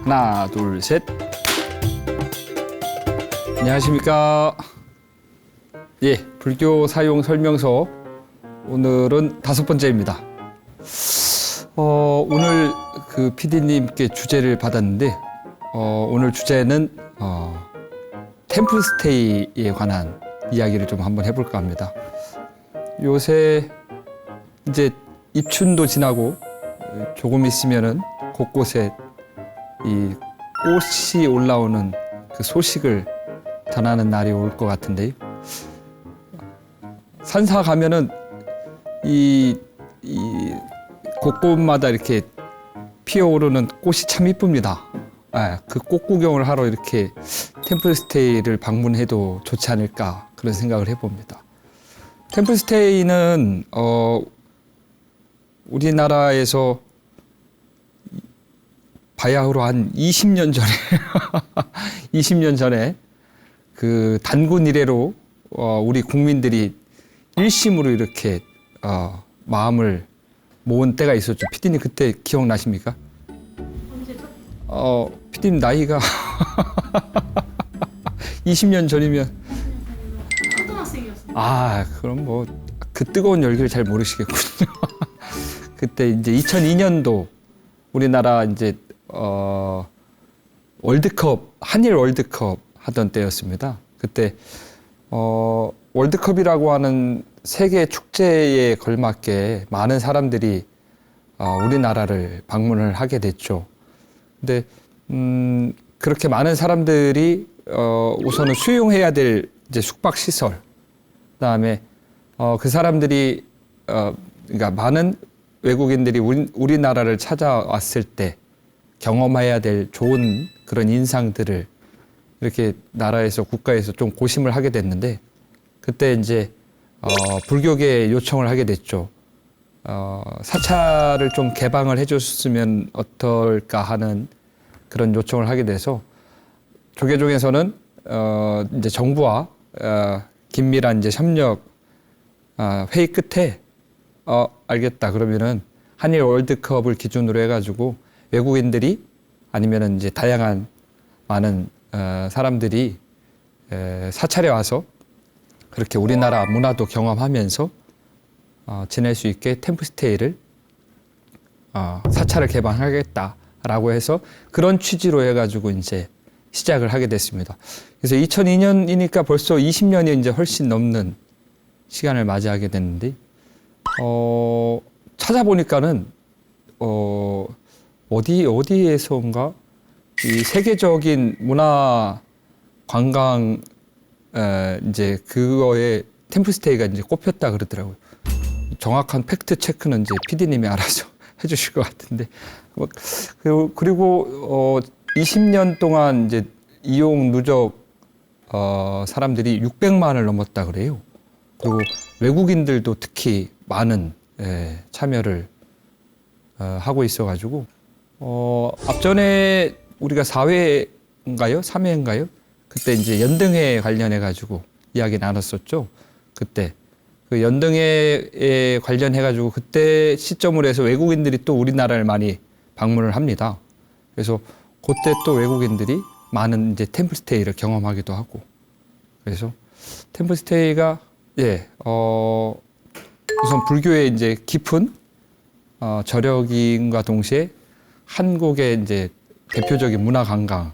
하나, 둘, 셋. 안녕하십니까. 예, 불교 사용 설명서 오늘은 5번째입니다. 오늘 그 PD님께 주제를 받았는데 오늘 주제는 템플스테이에 관한 이야기를 좀 한번 해볼까 합니다. 요새 이제 입춘도 지나고 조금 있으면은 곳곳에 이 꽃이 올라오는 그 소식을 전하는 날이 올 것 같은데, 산사 가면은 이 곳곳마다 이렇게 피어오르는 꽃이 참 이쁩니다. 그 꽃 구경을 하러 이렇게 템플스테이를 방문해도 좋지 않을까 그런 생각을 해봅니다. 템플스테이는 우리나라에서 바야흐로 한 20년 전에 20년 전에 그 단군 이래로 우리 국민들이 일심으로 이렇게 마음을 모은 때가 있었죠. 피디님 그때 기억나십니까? 언제죠? 피디님 나이가 20년 전이면 초등학생이었어요. 그럼 뭐 그 뜨거운 열기를 잘 모르시겠군요. 그때 이제 2002년도 우리나라 이제 월드컵, 한일 월드컵 하던 때였습니다. 그때 월드컵이라고 하는 세계 축제에 걸맞게 많은 사람들이 우리나라를 방문을 하게 됐죠. 근데 그렇게 많은 사람들이 우선은 수용해야 될 이제 숙박 시설, 그다음에 그 사람들이 그러니까 많은 외국인들이 우리나라를 찾아왔을 때 경험해야 될 좋은 그런 인상들을 이렇게 나라에서 국가에서 좀 고심을 하게 됐는데, 그때 이제 불교계에 요청을 하게 됐죠. 사찰을 좀 개방을 해줬으면 어떨까 하는 그런 요청을 하게 돼서 조계종에서는 이제 정부와 긴밀한 이제 협력 회의 끝에 알겠다 그러면은 한일 월드컵을 기준으로 해가지고 외국인들이 아니면은 이제 다양한 많은 사람들이 사찰에 와서 그렇게 우리나라 문화도 경험하면서 지낼 수 있게 템플스테이를 사찰을 개방하겠다라고 해서 그런 취지로 해가지고 이제 시작을 하게 됐습니다. 그래서 2002년이니까 벌써 20년이 이제 훨씬 넘는 시간을 맞이하게 됐는데, 찾아보니까는 어디에서인가 이 세계적인 문화 관광 이제 그거에 템플스테이가 이제 꼽혔다 그러더라고요. 정확한 팩트 체크는 이제 PD님이 알아서 해주실 것 같은데, 그리고 20년 동안 이제 이용 누적 사람들이 600만을 넘었다 그래요. 그리고 외국인들도 특히 많은 참여를 하고 있어가지고 앞전에 우리가 4회인가요? 3회인가요? 그때 이제 연등회 관련해가지고 이야기 나눴었죠. 그때 그 연등회에 관련해가지고 그때 시점으로 해서 외국인들이 또 우리나라를 많이 방문을 합니다. 그래서 그때 또 외국인들이 많은 이제 템플스테이를 경험하기도 하고, 그래서 템플스테이가 우선 불교의 이제 깊은 저력인과 동시에 한국의 이제 대표적인 문화 관광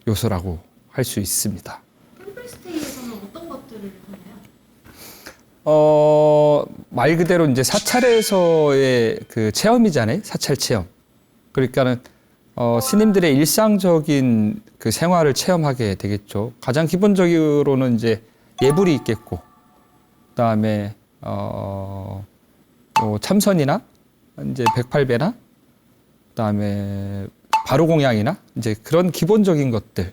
요소라고 할 수 있습니다. 템플스테이에서는 어떤 것들을 하나요? 말 그대로 이제 사찰에서의 그 체험이잖아요. 사찰 체험. 그러니까는 스님들의 일상적인 그 생활을 체험하게 되겠죠. 가장 기본적으로는 이제 예불이 있겠고, 그다음에 참선이나 이제 108배나 그다음에 바로공양이나 이제 그런 기본적인 것들이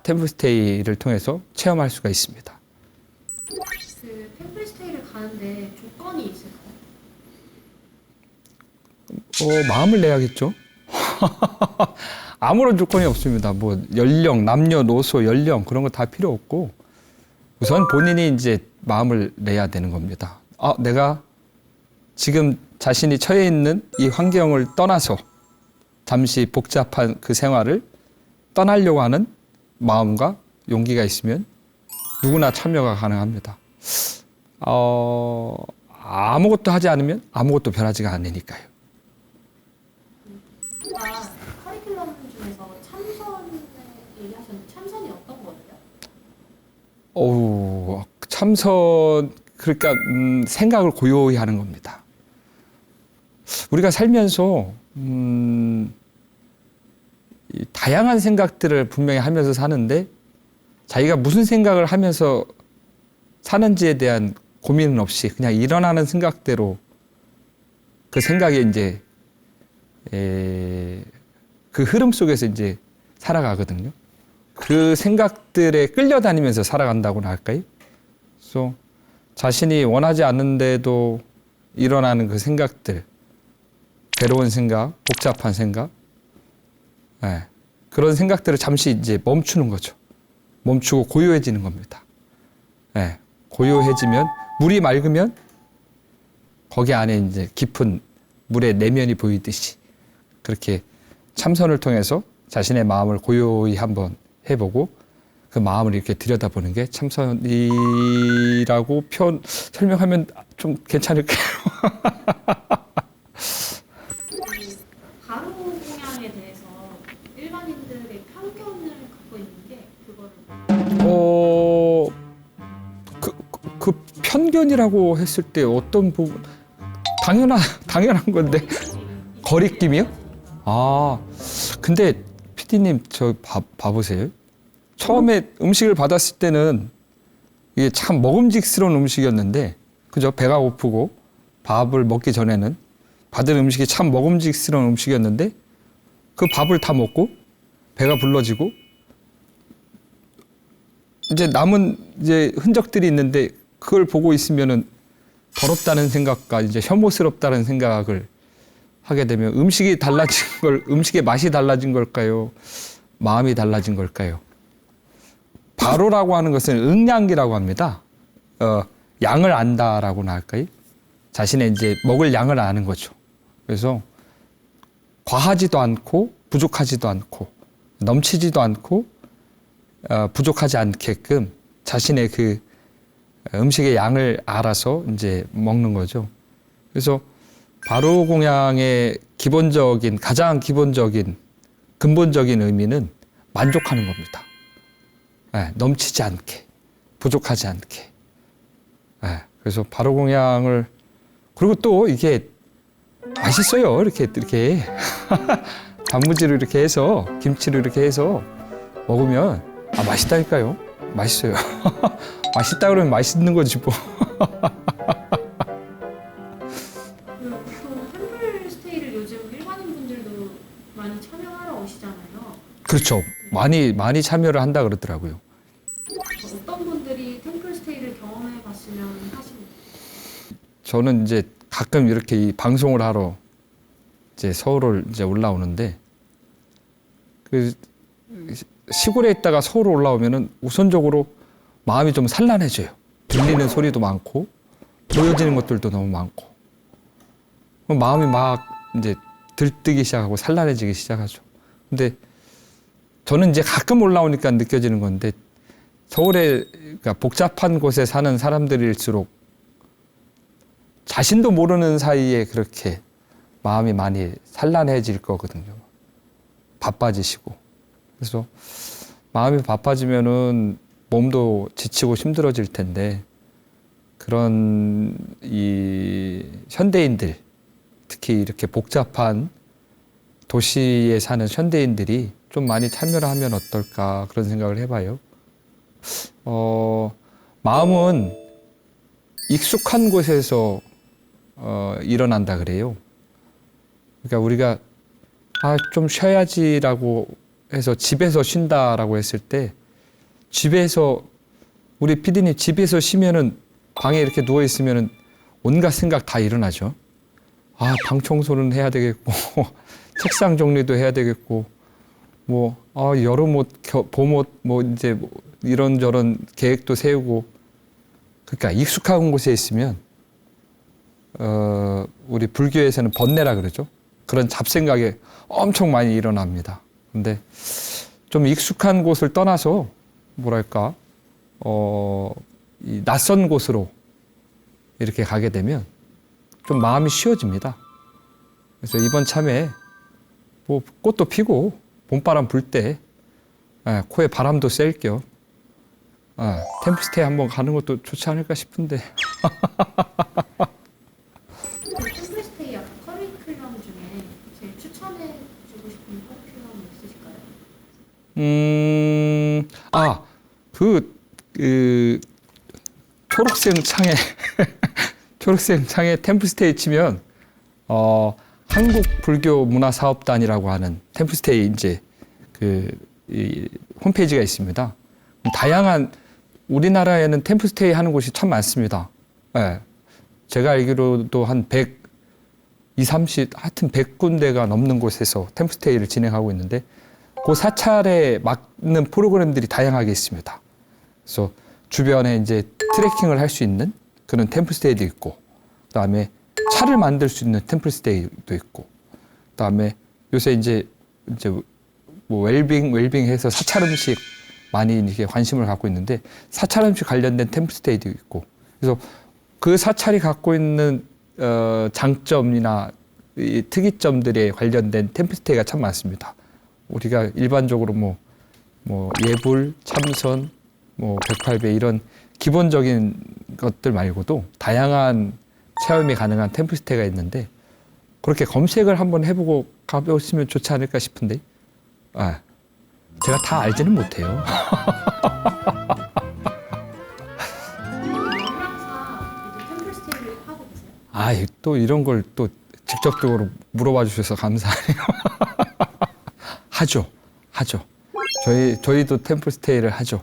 템플스테이를 통해서 체험할 수가 있습니다. 그 템플스테이를 가는데 조건이 있을까요? 마음을 내야겠죠. 아무런 조건이 없습니다. 뭐 연령, 남녀노소, 연령 그런 거 다 필요 없고, 우선 본인이 이제 마음을 내야 되는 겁니다. 내가 지금 자신이 처해 있는 이 환경을 떠나서 잠시 복잡한 그 생활을 떠나려고 하는 마음과 용기가 있으면 누구나 참여가 가능합니다. 아무것도 하지 않으면 아무것도 변하지가 않으니까요. 아까 커리큘럼 중에서 참선 얘기하셨는데 참선이 어떤 거예요? 참선, 그러니까 생각을 고요히 하는 겁니다. 우리가 살면서 이 다양한 생각들을 분명히 하면서 사는데 자기가 무슨 생각을 하면서 사는지에 대한 고민은 없이 그냥 일어나는 생각대로 그 생각에 이제 그 흐름 속에서 이제 살아가거든요. 그 생각들에 끌려다니면서 살아간다고나 할까요? 그래서 자신이 원하지 않는데도 일어나는 그 생각들, 괴로운 생각, 복잡한 생각, 그런 생각들을 잠시 이제 멈추는 거죠. 멈추고 고요해지는 겁니다. 고요해지면 물이 맑으면 거기 안에 이제 깊은 물의 내면이 보이듯이 그렇게 참선을 통해서 자신의 마음을 고요히 한번 해보고 그 마음을 이렇게 들여다보는 게 참선이라고 설명하면 좀 괜찮을까요? 바로 공양에 대해서 일반인들의 편견을 갖고 있는 게 그거를 그 편견이라고 했을 때 어떤 부분 당연한 건데 거리낌이요? 근데 PD님 저 봐보세요. 처음에 음식을 받았을 때는 이게 참 먹음직스러운 음식이었는데, 그죠? 배가 고프고 밥을 먹기 전에는 받은 음식이 참 먹음직스러운 음식이었는데 그 밥을 다 먹고 배가 불러지고 이제 남은 이제 흔적들이 있는데 그걸 보고 있으면은 더럽다는 생각과 이제 혐오스럽다는 생각을 하게 되면 음식의 맛이 달라진 걸까요? 마음이 달라진 걸까요? 바로라고 하는 것은 응량기라고 합니다. 양을 안다라고나 할까요? 자신의 이제 먹을 양을 아는 거죠. 그래서 과하지도 않고 부족하지도 않고 넘치지도 않고 부족하지 않게끔 자신의 그 음식의 양을 알아서 이제 먹는 거죠. 그래서 바로 공양의 가장 기본적인 근본적인 의미는 만족하는 겁니다. 넘치지 않게, 부족하지 않게. 그래서 바로 공양을, 그리고 또 이게 맛있어요. 이렇게 단무지를 이렇게 해서, 김치를 이렇게 해서 먹으면 맛있다니까요. 맛있어요. 맛있다 그러면 맛있는 거지 뭐. 보통 템플 스테이를 요즘 일반인 분들도 많이 참여하러 오시잖아요. 그렇죠. 많이 참여를 한다 그러더라고요. 어떤 분들이 템플 스테이를 경험해 봤으면 하십니까? 저는 이제 가끔 이렇게 이 방송을 하러 이제 서울을 이제 올라오는데 그 시골에 있다가 서울 올라오면은 우선적으로 마음이 좀 산란해져요. 들리는 소리도 많고 보여지는 것들도 너무 많고 마음이 막 이제 들뜨기 시작하고 산란해지기 시작하죠. 근데 저는 이제 가끔 올라오니까 느껴지는 건데 서울에 그러니까 복잡한 곳에 사는 사람들일수록 자신도 모르는 사이에 그렇게 마음이 많이 산란해질 거거든요. 바빠지시고. 그래서 마음이 바빠지면은 몸도 지치고 힘들어질 텐데 그런 이 현대인들, 특히 이렇게 복잡한 도시에 사는 현대인들이 좀 많이 참여를 하면 어떨까 그런 생각을 해봐요. 마음은 익숙한 곳에서 일어난다 그래요. 그러니까 우리가 좀 쉬어야지라고 해서 집에서 쉰다라고 했을 때 집에서 우리 PD님 집에서 쉬면은 방에 이렇게 누워 있으면은 온갖 생각 다 일어나죠. 방 청소는 해야 되겠고 책상 정리도 해야 되겠고 뭐 여름 옷, 봄 옷 뭐 이제 뭐 이런저런 계획도 세우고 그러니까 익숙한 곳에 있으면 우리 불교에서는 번뇌라 그러죠. 그런 잡생각이 엄청 많이 일어납니다. 근데 좀 익숙한 곳을 떠나서 뭐랄까 이 낯선 곳으로 이렇게 가게 되면 좀 마음이 쉬워집니다. 그래서 이번 참에 뭐 꽃도 피고 봄바람 불 때 코에 바람도 쐴 겸 템플스테이 한번 가는 것도 좋지 않을까 싶은데. 템플스테이 약간 커리큘럼 중에 제일 추천해주고 싶은 커리큘럼 있으실까요? 그 초록색 창에 초록색 창에 템플스테이 치면 한국 불교 문화 사업단이라고 하는 템플스테이 이제 이 홈페이지가 있습니다. 다양한 우리나라에는 템플스테이 하는 곳이 참 많습니다. 예. 제가 알기로도 한 30, 하여튼 100군데가 넘는 곳에서 템플스테이를 진행하고 있는데 그 사찰에 맞는 프로그램들이 다양하게 있습니다. 그래서 주변에 이제 트레킹을 할 수 있는 그런 템플스테이도 있고, 그다음에 차를 만들 수 있는 템플스테이도 있고, 그다음에 요새 이제 뭐 웰빙해서 사찰 음식 많이 이렇게 관심을 갖고 있는데 사찰 음식 관련된 템플스테이도 있고, 그래서 그 사찰이 갖고 있는 장점이나 이 특이점들에 관련된 템플스테이가 참 많습니다. 우리가 일반적으로 뭐 예불, 참선, 108배 이런 기본적인 것들 말고도 다양한 체험이 가능한 템플스테이가 있는데 그렇게 검색을 한번 해보고 가보시면 좋지 않을까 싶은데 제가 다 알지는 못해요. 영양사 이제 템플스테이를 하고 계세요? 또 이런 걸 또 직접적으로 물어봐 주셔서 감사해요. 하죠. 저희도 템플스테이를 하죠.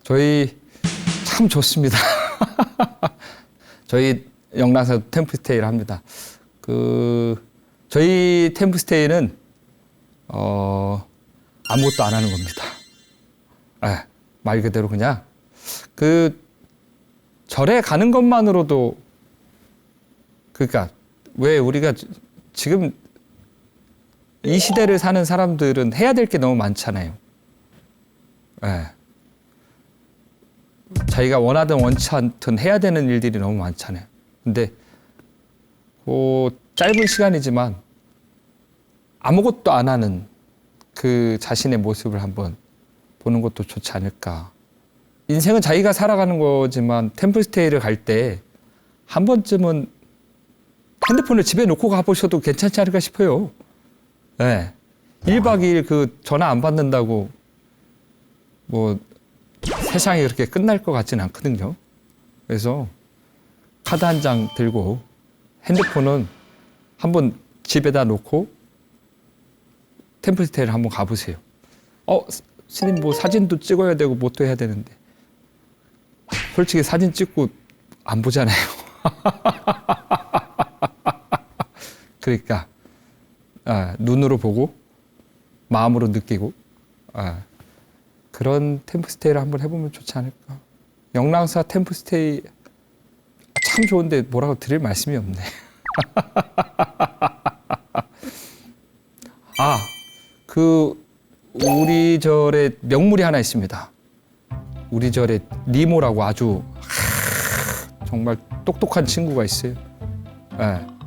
저희 참 좋습니다. 저희 영랑사도 템플스테이를 합니다. 저희 템플스테이는 아무것도 안 하는 겁니다. 말 그대로 그냥 절에 가는 것만으로도, 그러니까 왜 우리가 지금 이 시대를 사는 사람들은 해야 될 게 너무 많잖아요. 자기가 원하든 원치 않든 해야 되는 일들이 너무 많잖아요. 근데 짧은 시간이지만 아무것도 안 하는 그 자신의 모습을 한번 보는 것도 좋지 않을까. 인생은 자기가 살아가는 거지만 템플스테이를 갈 때 한 번쯤은 핸드폰을 집에 놓고 가보셔도 괜찮지 않을까 싶어요. 1박 2일 전화 안 받는다고 세상이 그렇게 끝날 것 같지는 않거든요. 그래서 카드 한 장 들고 핸드폰은 한번 집에다 놓고 템플스테이를 한번 가보세요. 스님 사진도 찍어야 되고 뭣도 해야 되는데 솔직히 사진 찍고 안 보잖아요. 그러니까 눈으로 보고 마음으로 느끼고 그런 템플스테이를 한번 해보면 좋지 않을까. 영랑사 템플스테이 참 좋은데 뭐라고 드릴 말씀이 없네. 우리 절에 명물이 하나 있습니다. 우리 절에 니모라고 아주 정말 똑똑한 친구가 있어요.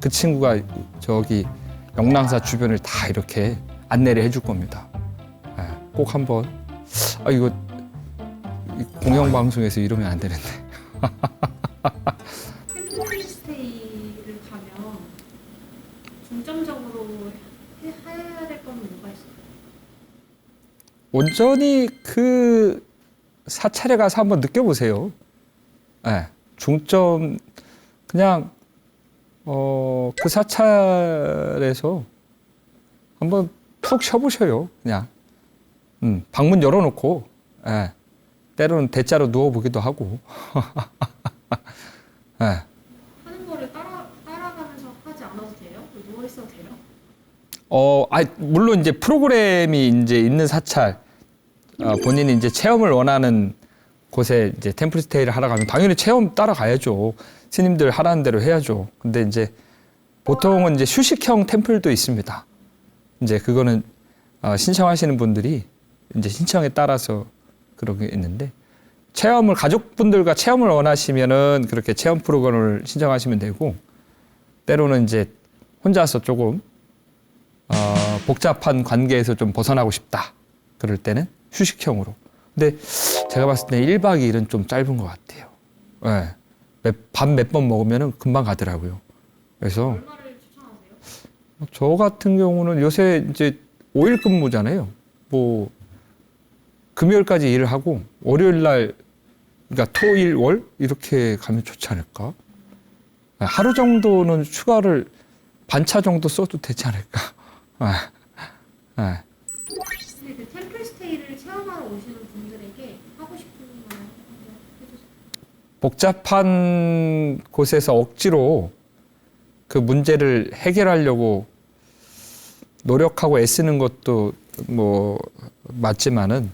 그 친구가 저기 영랑사 주변을 다 이렇게 안내를 해줄 겁니다. 꼭 한번 이거 공영방송에서 이러면 안 되는데. 템플스테이를 가면 중점적으로 해야 될 거는 뭐가 있어요? 온전히 그 사찰에 가서 한번 느껴보세요. 중점 그냥 그 사찰에서 한번 푹 쉬어보셔요. 그냥 방문 열어놓고 때로는 대자로 누워보기도 하고. 하는 거를 따라가면서 하지 않아도 돼요? 누워 있어도 돼요? 물론 이제 프로그램이 이제 있는 사찰, 본인이 이제 체험을 원하는 곳에 이제 템플스테이를 하러 가면 당연히 체험 따라가야죠. 스님들 하라는 대로 해야죠. 근데 이제 보통은 이제 휴식형 템플도 있습니다. 이제 그거는 신청하시는 분들이 이제 신청에 따라서 그렇게 있는데 체험을 가족분들과 체험을 원하시면은 그렇게 체험 프로그램을 신청하시면 되고 때로는 이제 혼자서 조금 복잡한 관계에서 좀 벗어나고 싶다. 그럴 때는 휴식형으로. 근데 제가 봤을 때 1박 2일은 좀 짧은 것 같아요. 네. 밥 몇 번 먹으면 금방 가더라고요. 그래서 얼마를 추천하세요? 저 같은 경우는 요새 이제 5일 근무잖아요. 뭐 금요일까지 일을 하고 월요일 날 그러니까 토일 월 이렇게 가면 좋지 않을까? 하루 정도는 휴가를 반차 정도 써도 되지 않을까? 근데 그 템플 스테이를 체험하러 오시는 분들에게 하고 싶은 말 한번 해주세요. 복잡한 곳에서 억지로 그 문제를 해결하려고 노력하고 애쓰는 것도 뭐 맞지만은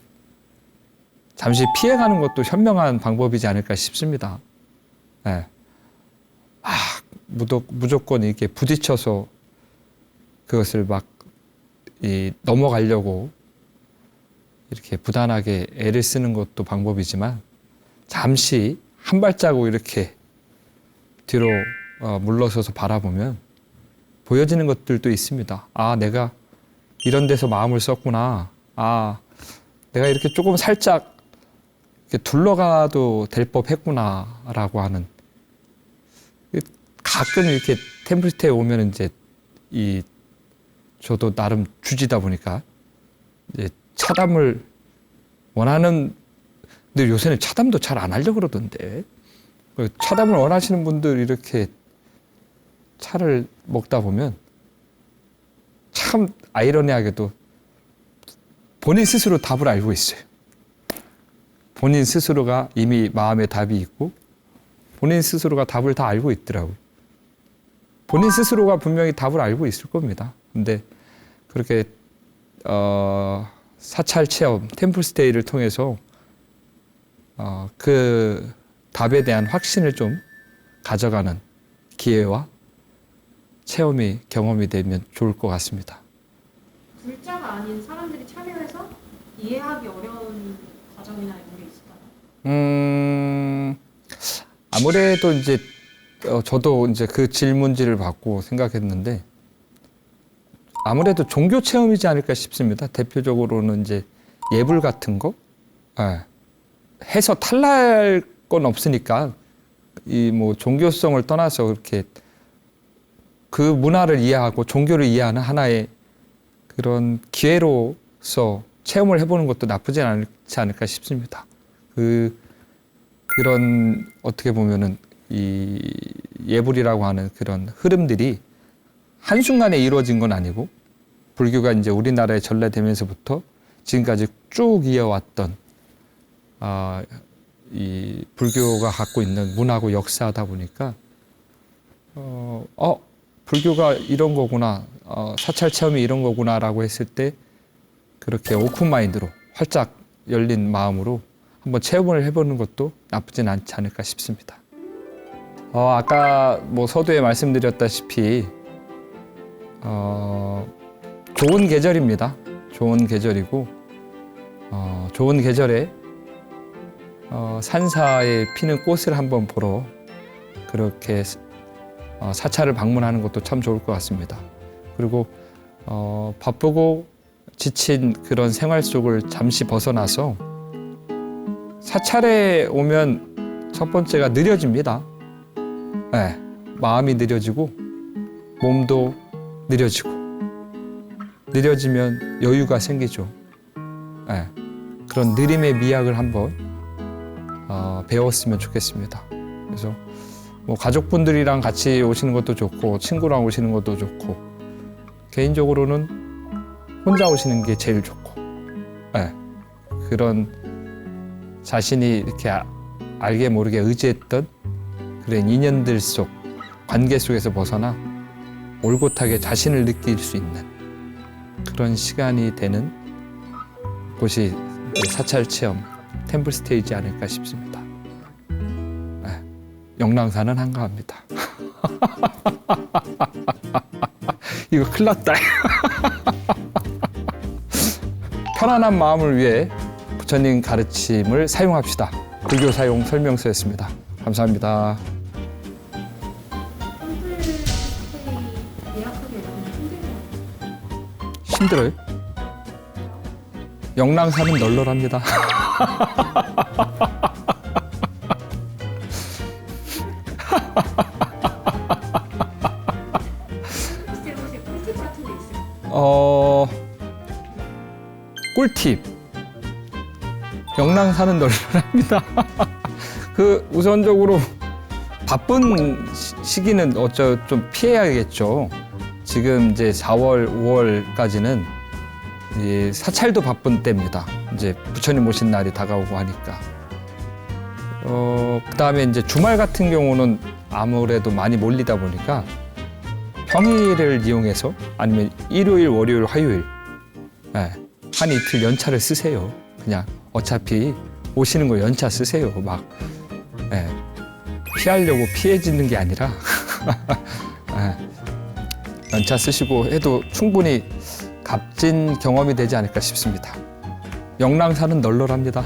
잠시 피해가는 것도 현명한 방법이지 않을까 싶습니다. 네. 무조건 이렇게 부딪혀서 그것을 막 넘어가려고 이렇게 부단하게 애를 쓰는 것도 방법이지만 잠시 한 발자국 이렇게 뒤로 물러서서 바라보면 보여지는 것들도 있습니다. 아, 내가 이런 데서 마음을 썼구나. 아, 내가 이렇게 조금 살짝 이렇게 둘러가도 될 법했구나라고 하는. 가끔 이렇게 템플스테이에 오면 이제 저도 나름 주지다 보니까 이제 차담을 원하는, 근데 요새는 차담도 잘 안 하려고 그러던데. 차담을 원하시는 분들 이렇게 차를 먹다 보면 참 아이러니하게도 본인 스스로 답을 알고 있어요. 본인 스스로가 이미 마음에 답이 있고 본인 스스로가 답을 다 알고 있더라고요. 본인 스스로가 분명히 답을 알고 있을 겁니다. 근데 그렇게 사찰 체험, 템플스테이를 통해서 그 답에 대한 확신을 좀 가져가는 기회와 체험이 경험이 되면 좋을 것 같습니다. 불자가 아닌 사람들이 참여해서 이해하기 어려운 과정이나 이런 게 있을까요? 아무래도 이제 저도 이제 그 질문지를 받고 생각했는데 아무래도 종교 체험이지 않을까 싶습니다. 대표적으로는 이제 예불 같은 거, 해서 탈날 건 없으니까 이 뭐 종교성을 떠나서 그렇게 그 문화를 이해하고 종교를 이해하는 하나의 그런 기회로서 체험을 해보는 것도 나쁘지 않지 않을까 싶습니다. 그런 어떻게 보면은 이 예불이라고 하는 그런 흐름들이 한순간에 이루어진 건 아니고 불교가 이제 우리나라에 전래되면서부터 지금까지 쭉 이어왔던 이 불교가 갖고 있는 문화고 역사다 보니까 불교가 이런 거구나, 사찰 체험이 이런 거구나라고 했을 때 그렇게 오픈 마인드로 활짝 열린 마음으로 한번 체험을 해보는 것도 나쁘진 않지 않을까 싶습니다. 아까 뭐 서두에 말씀드렸다시피 좋은 계절입니다. 좋은 계절이고 좋은 계절에 산사에 피는 꽃을 한번 보러 그렇게 사찰을 방문하는 것도 참 좋을 것 같습니다. 그리고 바쁘고 지친 그런 생활 속을 잠시 벗어나서 사찰에 오면 첫 번째가 느려집니다. 네, 마음이 느려지고 몸도 느려지고 느려지면 여유가 생기죠. 네, 그런 느림의 미학을 한번 배웠으면 좋겠습니다. 그래서 뭐 가족분들이랑 같이 오시는 것도 좋고 친구랑 오시는 것도 좋고 개인적으로는 혼자 오시는 게 제일 좋고 그런 자신이 이렇게 알게 모르게 의지했던 그런 인연들 속 관계 속에서 벗어나 올곧하게 자신을 느낄 수 있는 그런 시간이 되는 곳이 사찰 체험 템플스테이지 아닐까 싶습니다. 영랑사는 한가합니다. 이거 큰일 났다. 편안한 마음을 위해 부처님 가르침을 사용합시다. 불교 사용 설명서였습니다. 감사합니다. 템플 스테이 예약하기 어려운데 힘들어요. 힘들어요? 영랑사는 널널합니다. 혹시 꿀팁 같은 게 있어요? 꿀팁. 영랑사는 널널합니다. 우선적으로 바쁜 시기는 좀 피해야겠죠. 지금 이제 4월, 5월까지는 사찰도 바쁜 때입니다. 이제 부처님 오신 날이 다가오고 하니까. 그다음에 이제 주말 같은 경우는 아무래도 많이 몰리다 보니까 평일을 이용해서 아니면 일요일, 월요일, 화요일 한 이틀 연차를 쓰세요. 그냥 어차피 오시는 거 연차 쓰세요. 막 피하려고 피해지는 게 아니라 연차 쓰시고 해도 충분히 값진 경험이 되지 않을까 싶습니다. 영랑사는 널널합니다.